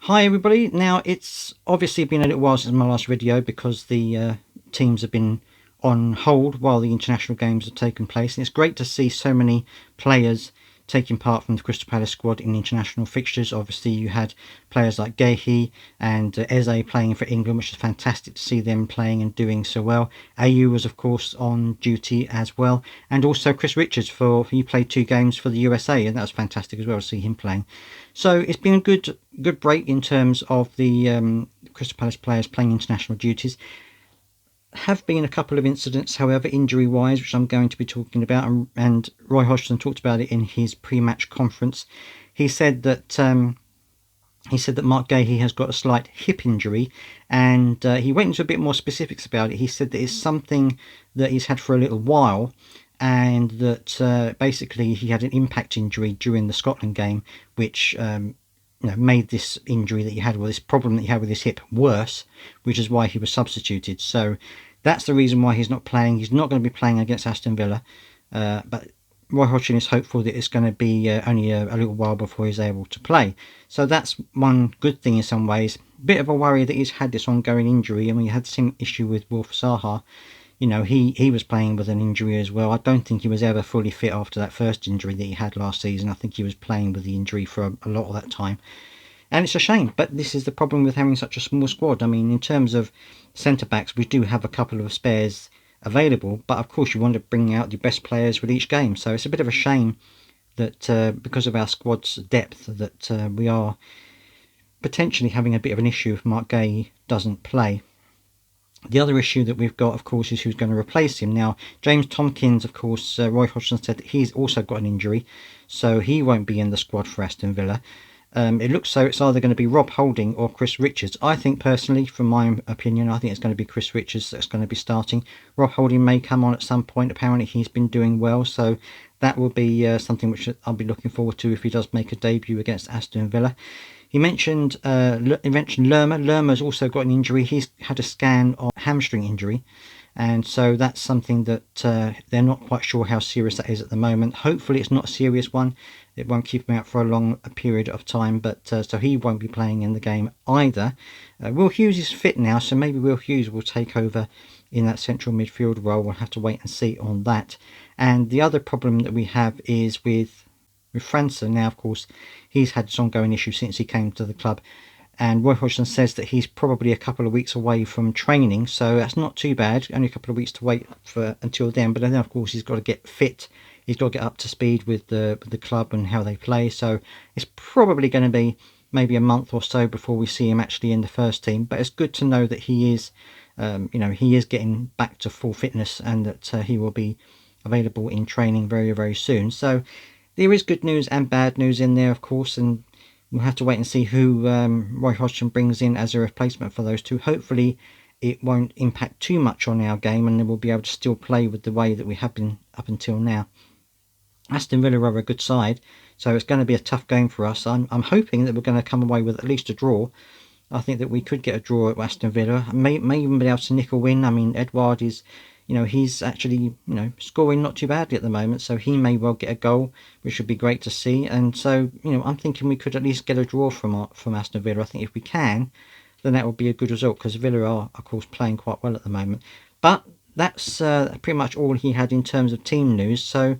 Hi everybody. Now it's obviously been a little while since my last video because the teams have been on hold while the international games have taken place, and it's great to see so many players taking part from the Crystal Palace squad in international fixtures. Obviously you had players like Gehi and Eze playing for England, which is fantastic to see them playing and doing so well. AU was of course on duty as well, and also Chris Richards, he played 2 games for the USA, and that was fantastic as well to see him playing. So it's been a good break in terms of the Crystal Palace players playing international duties. Have been a couple of incidents, however, injury-wise, which I'm going to be talking about, and Roy Hodgson talked about it in his pre-match conference. He said that Mark Gahey has got a slight hip injury, and he went into a bit more specifics about it. He said that it's something that he's had for a little while, and that basically he had an impact injury during the Scotland game, which made this injury that he had, or this problem that he had with his hip, worse, which is why he was substituted. So that's the reason why he's not playing. He's not going to be playing against Aston Villa, but Roy Hodgson is hopeful that it's going to be only a little while before he's able to play. So that's one good thing in some ways. Bit of a worry that he's had this ongoing injury. I mean, he had the same issue with Wilf Zaha. He was playing with an injury as well. I don't think he was ever fully fit after that first injury that he had last season. I think he was playing with the injury for a lot of that time. And it's a shame, but this is the problem with having such a small squad. I mean, in terms of centre-backs, we do have a couple of spares available, but of course you want to bring out the best players with each game. So it's a bit of a shame that because of our squad's depth that we are potentially having a bit of an issue if Mark Gay doesn't play. The other issue that we've got, of course, is who's going to replace him. Now, James Tompkins, of course, Roy Hodgson said that he's also got an injury, so he won't be in the squad for Aston Villa. It looks so it's either going to be Rob Holding or Chris Richards. I think personally, from my opinion, I think it's going to be Chris Richards that's going to be starting. Rob Holding may come on at some point. Apparently he's been doing well, so that will be something which I'll be looking forward to if he does make a debut against Aston Villa. He mentioned Lerma. Lerma's also got an injury. He's had a scan on hamstring injury, and so that's something that they're not quite sure how serious that is at the moment. Hopefully it's not a serious one. It won't keep him out for a long period of time, but so he won't be playing in the game either. Will Hughes is fit now, so maybe Will Hughes will take over in that central midfield role. We'll have to wait and see on that. And the other problem that we have is with França. Now, of course, he's had this ongoing issue since he came to the club, and Roy Hodgson says that he's probably a couple of weeks away from training, so that's not too bad. Only a couple of weeks to wait for until then, but then of course he's got to get fit. He's got to get up to speed with the club and how they play, so it's probably going to be maybe a month or so before we see him actually in the first team. But it's good to know that he is he is getting back to full fitness, and that he will be available in training very, very soon. So there is good news and bad news in there, of course, and we'll have to wait and see who Roy Hodgson brings in as a replacement for those two. Hopefully it won't impact too much on our game, and then we'll be able to still play with the way that we have been up until now. Aston Villa are a good side, so it's going to be a tough game for us. I'm hoping that we're going to come away with at least a draw. I think that we could get a draw at Aston Villa. May even be able to nick a win. I mean, Edouard is, he's actually, scoring not too badly at the moment, so he may well get a goal, which would be great to see. And so, I'm thinking we could at least get a draw from Aston Villa. I think if we can, then that would be a good result, because Villa are, of course, playing quite well at the moment. But that's pretty much all he had in terms of team news, so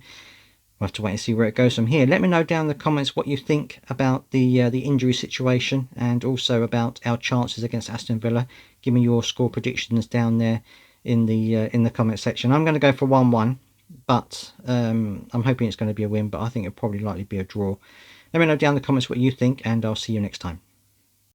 we'll have to wait and see where it goes from here. Let me know down in the comments what you think about the injury situation, and also about our chances against Aston Villa. Give me your score predictions down there in the comment section. I'm going to go for 1-1, but I'm hoping it's going to be a win, but I think it'll probably likely be a draw. Let me know down in the comments what you think, and I'll see you next time.